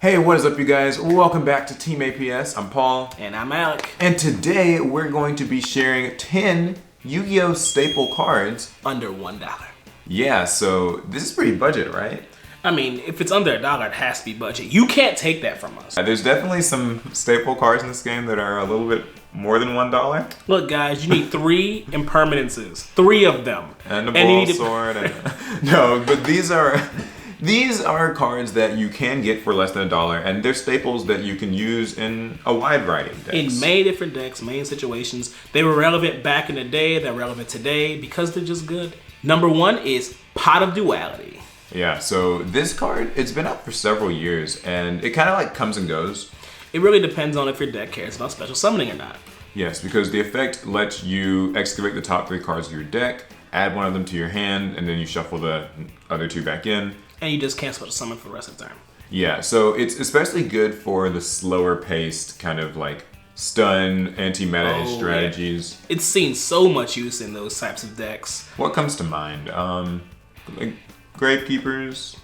Hey, what is up, you guys? Welcome back to Team APS. I'm Paul. And I'm Alec. And today we're going to be sharing 10 Yu-Gi-Oh! Staple cards. Under $1. Yeah, so this is pretty budget, right? I mean, if it's under $1, it has to be budget. You can't take that from us. There's definitely some staple cards in this game that are a little bit more than $1. Look, guys, you need 3 impermanences. 3 of them. And a ball sword. No, but these are cards that you can get for less than $1, and they're staples that you can use in a wide variety of decks. In many different decks, many situations. They were relevant back in the day, they're relevant today because they're just good. Number 1 is Pot of Duality. Yeah, so this card, it's been out for several years, and it kind of like comes and goes. It really depends on if your deck cares about special summoning or not. Yes, because the effect lets you excavate the top 3 cards of your deck, add one of them to your hand, and then you shuffle the other 2 back in. And you just can't special summon for the rest of the turn. Yeah, so it's especially good for the slower paced kind of like stun, anti-meta strategies. Yeah. It's seen so much use in those types of decks. What comes to mind? Like Gravekeepers?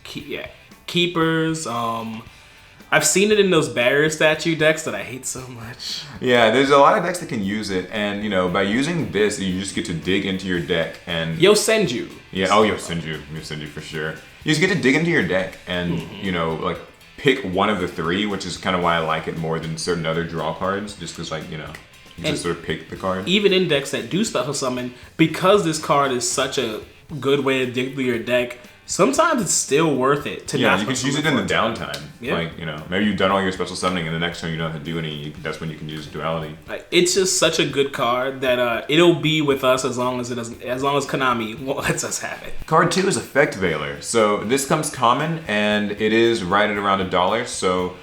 Keepers. I've seen it in those barrier statue decks that I hate so much. Yeah, there's a lot of decks that can use it, and you know, by using this, you just get to dig into your deck and Yosenju. Yeah, Yosenju for sure. You just get to dig into your deck and you know, like pick one of the 3, which is kind of why I like it more than certain other draw cards, just because like, you know, you just sort of pick the card. Even in decks that do special summon, because this card is such a good way to dig through your deck, sometimes it's still worth it to not. You can use it in the downtime. Yeah. Like, you know, maybe you've done all your special summoning and the next turn you don't have to do any, that's when you can use Duality. It's just such a good card that it'll be with us as long as Konami lets us have it. Card 2 is Effect Veiler. So this comes common and it is right at around $1, so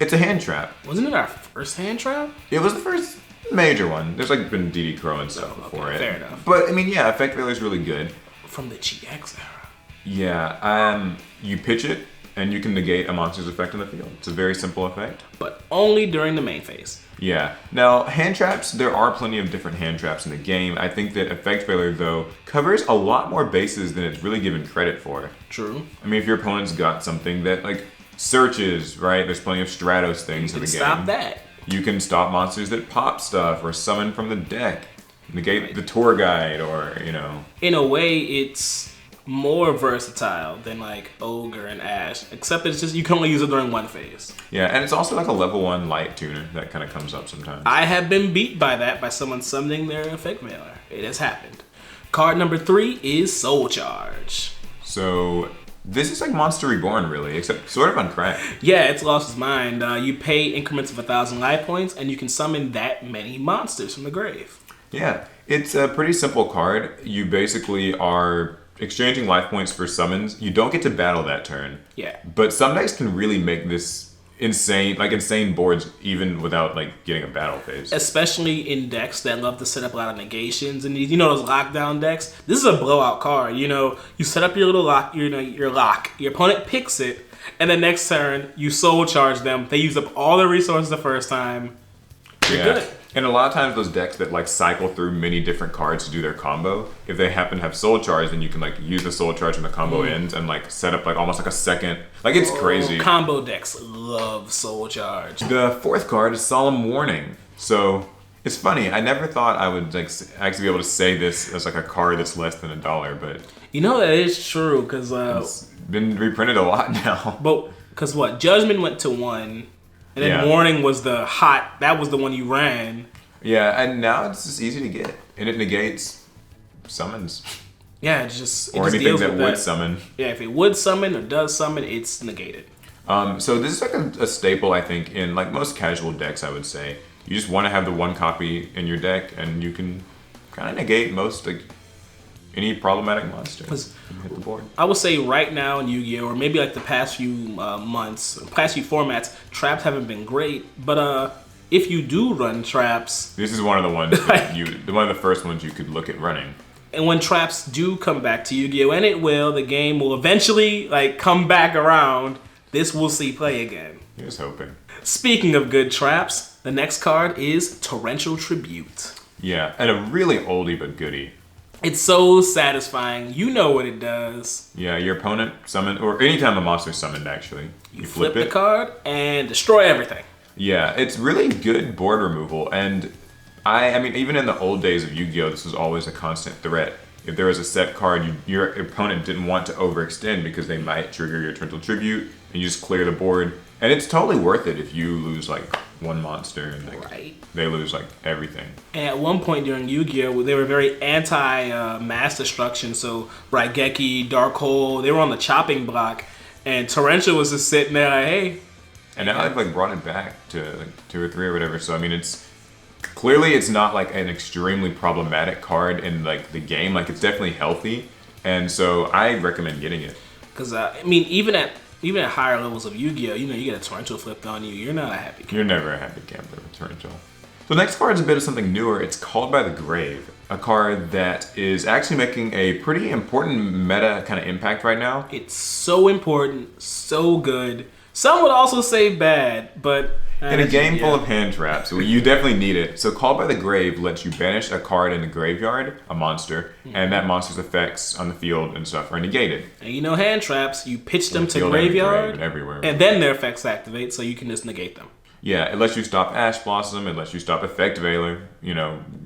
it's a hand trap. Wasn't it our first hand trap? It was the first major one. There's like been DD Crow and stuff before it. Fair enough. But I mean, yeah, Effect Veiler is really good. From the GX era. Yeah, you pitch it, and you can negate a monster's effect on the field. It's a very simple effect. But only during the main phase. Yeah. Now, hand traps, there are plenty of different hand traps in the game. I think that Effect Veiler, though, covers a lot more bases than it's really given credit for. True. I mean, if your opponent's got something that, like, searches, right? There's plenty of Stratos things in the game. You can stop that. You can stop monsters that pop stuff or summon from the deck. Negate the tour guide or, you know. In a way, it's more versatile than like Ogre and Ash, except that it's just you can only use it during one phase. Yeah, and it's also like a level 1 light tuner that kind of comes up sometimes. I have been beat by that by someone summoning their Effect Veiler. It has happened. Card number 3 is Soul Charge. So this is like Monster Reborn, really, except sort of on crack. Yeah, it's lost its mind. You pay increments of 1,000 life points, and you can summon that many monsters from the grave. Yeah, it's a pretty simple card. You basically are exchanging life points for summons. You don't get to battle that turn. Yeah. But some decks can really make this insane boards even without like getting a battle phase. Especially in decks that love to set up a lot of negations and you know those lockdown decks. This is a blowout card. You know, you set up your little lock. Your lock. Your opponent picks it, and the next turn you soul charge them. They use up all their resources the first time. You're good. And a lot of times those decks that like cycle through many different cards to do their combo, if they happen to have soul charge, then you can like use the soul charge when the combo ends and like set up like almost like a second. Like it's crazy. Combo decks love soul charge. The 4th card is Solemn Warning. So it's funny. I never thought I would like actually be able to say this as like a card that's less than $1, but you know that is true because it's been reprinted a lot now. But because what Judgment went to 1. And then Warning was that was the one you ran. Yeah, and now it's just easy to get. And it negates summons. Yeah, it just anything that would summon. Yeah, if it would summon or does summon, it's negated. So this is like a staple, I think, in like most casual decks, I would say. You just want to have the 1 copy in your deck, and you can kind of negate most like any problematic monster. Hit the board. I would say right now in Yu-Gi-Oh, or maybe like the past few months, past few formats, traps haven't been great. But if you do run traps, this is one of the ones one of the first ones you could look at running. And when traps do come back to Yu-Gi-Oh, and it will, the game will eventually like come back around. This will see play again. Here's hoping. Speaking of good traps, the next card is Torrential Tribute. Yeah, and a really oldie but goodie. It's so satisfying. You know what it does. Yeah, your opponent summoned, or anytime a monster is summoned, actually, You flip the card and destroy everything. Yeah, it's really good board removal, and I mean, even in the old days of Yu-Gi-Oh, this was always a constant threat. If there was a set card, your opponent didn't want to overextend because they might trigger your Torrential Tribute, and you just clear the board. And it's totally worth it if you lose like one monster and they lose like everything. And at one point during Yu-Gi-Oh, they were very anti mass destruction. So Raigeki, Darkhold, they were on the chopping block, and Torrential was just sitting there like, hey. And now they've like brought it back to like 2 or 3 or whatever. So I mean, it's clearly it's not like an extremely problematic card in like the game. Like it's definitely healthy, and so I recommend getting it. Because I mean, even at higher levels of Yu-Gi-Oh, you get a Torrential flipped on you, you're not a happy camper. You're never a happy camper with Torrential. So the next card is a bit of something newer. It's Called by the Grave, a card that is actually making a pretty important meta kind of impact right now. It's so important, so good. Some would also say bad, but in a game full of hand traps, you definitely need it. So Called by the Grave lets you banish a card in the graveyard, a monster, and that monster's effects on the field and stuff are negated. And hand traps, you pitch them to graveyard, and everywhere. And then their effects activate, so you can just negate them. Yeah, it lets you stop Ash Blossom, it lets you stop Effect Veiler,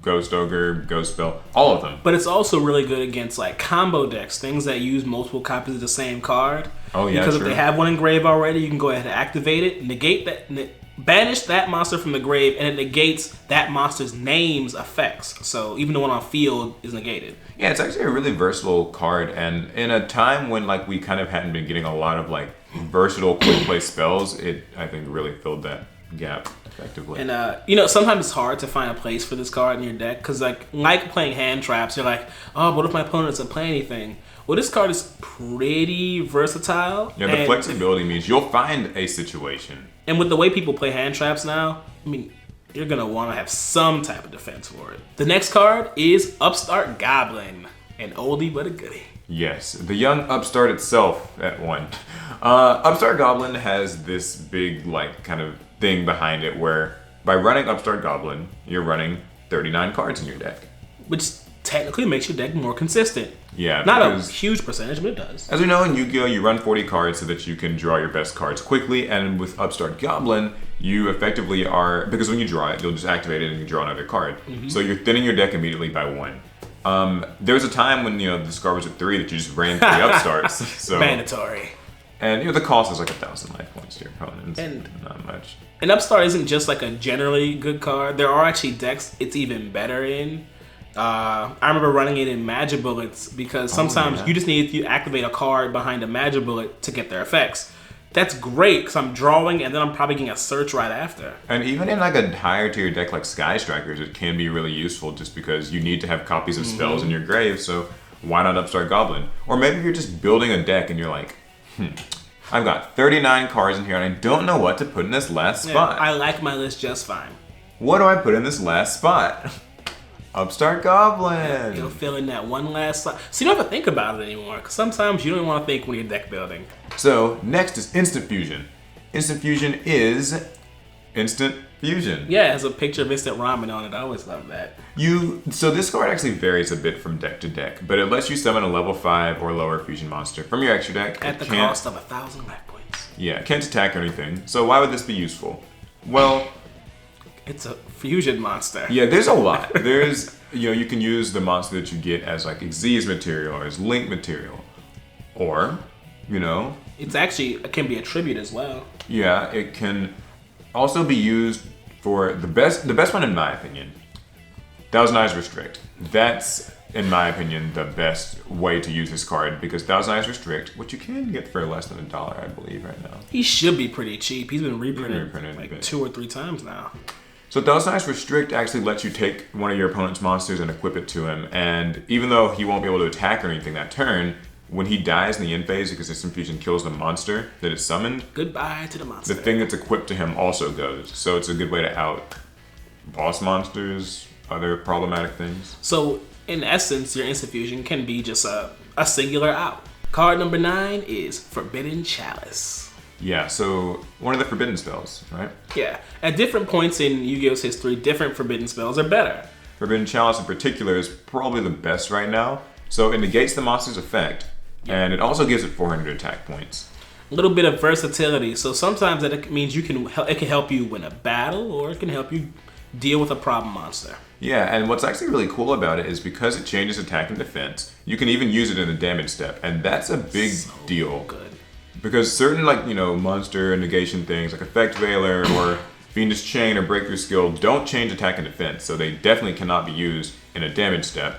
Ghost Ogre, Ghost Spell, all of them. But it's also really good against like combo decks, things that use multiple copies of the same card. Oh yeah, because true. If they have one in grave already, you can go ahead and activate it, negate that, banish that monster from the grave, and it negates that monster's name's effects. So even the one on field is negated. Yeah, it's actually a really versatile card, and in a time when like we kind of hadn't been getting a lot of like versatile quick play spells, it I think really filled that gap effectively. And sometimes it's hard to find a place for this card in your deck because like playing hand traps, you're like, oh, what if my opponent doesn't play anything? Well, this card is pretty versatile. Yeah, the flexibility means you'll find a situation. And with the way people play hand traps now, I mean, you're gonna want to have some type of defense for it. The next card is Upstart Goblin, an oldie but a goodie. Yes, the young Upstart itself at one. Upstart Goblin has this big like kind of thing behind it where by running Upstart Goblin, you're running 39 cards in your deck. Which technically makes your deck more consistent. Yeah, not a huge percentage, but it does. As we know in Yu-Gi-Oh, you run 40 cards so that you can draw your best cards quickly, and with Upstart Goblin, you effectively are, because when you draw it, you'll just activate it and you draw another card. Mm-hmm. So you're thinning your deck immediately by 1. There was a time when this card was at 3 that you just ran 3 Upstarts. So mandatory. And the cost is like 1,000 life points to your opponent. And not much. And Upstart isn't just like a generally good card. There are actually decks it's even better in. I remember running it in Magic Bullets because sometimes you just need to activate a card behind a Magic Bullet to get their effects. That's great because I'm drawing and then I'm probably getting a search right after. And even in like a higher tier deck like Sky Strikers, it can be really useful just because you need to have copies of spells in your grave, so why not Upstart Goblin? Or maybe you're just building a deck and you're like, I've got 39 cards in here and I don't know what to put in this last spot. I like my list just fine. What do I put in this last spot? Upstart Goblin. You'll fill in that one last slot. So you don't have to think about it anymore, because sometimes you don't want to think when you're deck building. So next is Instant Fusion. Instant Fusion is Instant Fusion. Yeah, it has a picture of instant ramen on it. I always love that. So this card actually varies a bit from deck to deck, but it lets you summon a level 5 or lower fusion monster from your extra deck. At the cost of 1,000 life points. Yeah, it can't attack or anything. So why would this be useful? Well, it's a fusion monster. Yeah, there's a lot. There's, you can use the monster that you get as like Xyz material or as Link material. Or, It's actually, it can be a tribute as well. Yeah, it can also be used for the best one in my opinion. Thousand Eyes Restrict. That's, in my opinion, the best way to use this card because Thousand Eyes Restrict, which you can get for less than $1, I believe, right now. He should be pretty cheap. He's been reprinted like 2 or 3 times now. So Thousand Eyes Restrict actually lets you take one of your opponent's monsters and equip it to him, and even though he won't be able to attack or anything that turn, when he dies in the end phase because Instant Fusion kills the monster that is summoned, goodbye to the monster. The thing that's equipped to him also goes. So it's a good way to out boss monsters, other problematic things. So in essence, your Instant Fusion can be just a singular out. Card number 9 is Forbidden Chalice. Yeah, so one of the forbidden spells, right? Yeah. At different points in Yu-Gi-Oh's history, different forbidden spells are better. Forbidden Chalice in particular is probably the best right now. So it negates the monster's effect, and it also gives it 400 attack points. A little bit of versatility. So sometimes that means it can help you win a battle, or it can help you deal with a problem monster. Yeah, and what's actually really cool about it is because it changes attack and defense, you can even use it in a damage step, and that's a big deal. Good. Because certain, like, monster negation things, like Effect Veiler or Fiendish Chain or Breakthrough Skill, don't change attack and defense, so they definitely cannot be used in a damage step.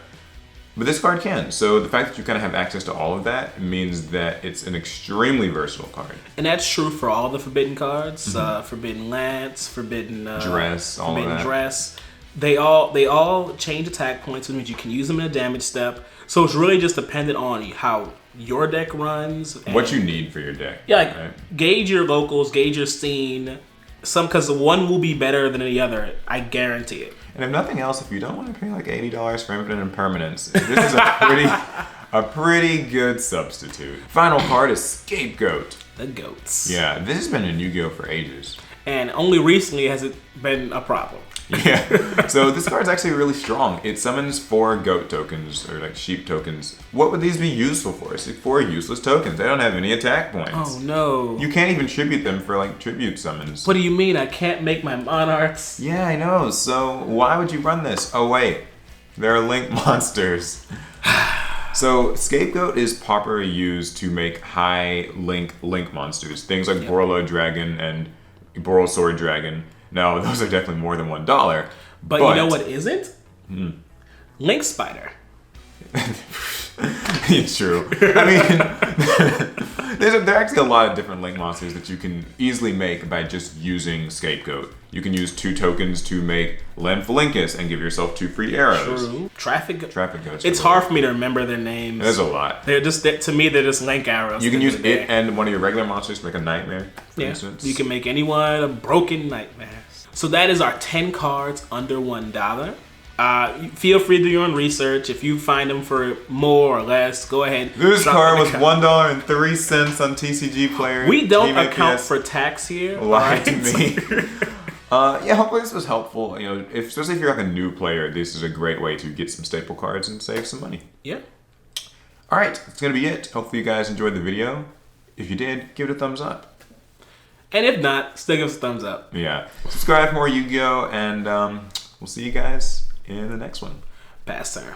But this card can, so the fact that you kind of have access to all of that means that it's an extremely versatile card. And that's true for all the Forbidden cards, Forbidden Lance, Forbidden Dress, all Forbidden of that. Dress. They all change attack points, which means you can use them in a damage step. So it's really just dependent on how your deck runs. And what you need for your deck. Yeah, right? Gauge your locals, gauge your scene. Because one will be better than the other, I guarantee it. And if nothing else, if you don't want to pay like $80 for Infinite Impermanence, this is a pretty good substitute. Final card is Scapegoat. The goats. Yeah, this has been in Yu-Gi-Oh! For ages. And only recently has it been a problem. Yeah, so this card's actually really strong. It summons 4 goat tokens, or like sheep tokens. What would these be useful for? It's 4 useless tokens. They don't have any attack points. Oh no. You can't even tribute them for like tribute summons. What do you mean? I can't make my monarchs? Yeah, I know. So why would you run this? Oh wait, there are link monsters. So Scapegoat is popularly used to make high link monsters. Things like Borlo Dragon and Boral Sword Dragon. Now, those are definitely more than $1. But you know what isn't? Link Spider. It's true. I mean, there are actually a lot of different link monsters that you can easily make by just using Scapegoat. You can use 2 tokens to make Lenphalinkus and give yourself 2 free arrows. True. Traffic Goats. It's hard for me to remember their names. There's a lot. They're just, to me, they're just link arrows. You can use it and one of your regular monsters to make a Nightmare, for instance. You can make anyone a broken Nightmare. So that is our 10 cards under $1. Feel free to do your own research. If you find them for more or less, go ahead. This card was $1.03 on TCG Player. We don't Team account APS. for tax here. Lie to me. Yeah, hopefully this was helpful. Especially if you're like a new player, this is a great way to get some staple cards and save some money. Yeah. All right, that's gonna be it. Hopefully you guys enjoyed the video. If you did, give it a thumbs up. And if not, still give us a thumbs up. Yeah. Subscribe for more Yu-Gi-Oh! And we'll see you guys in the next one. Pass turn.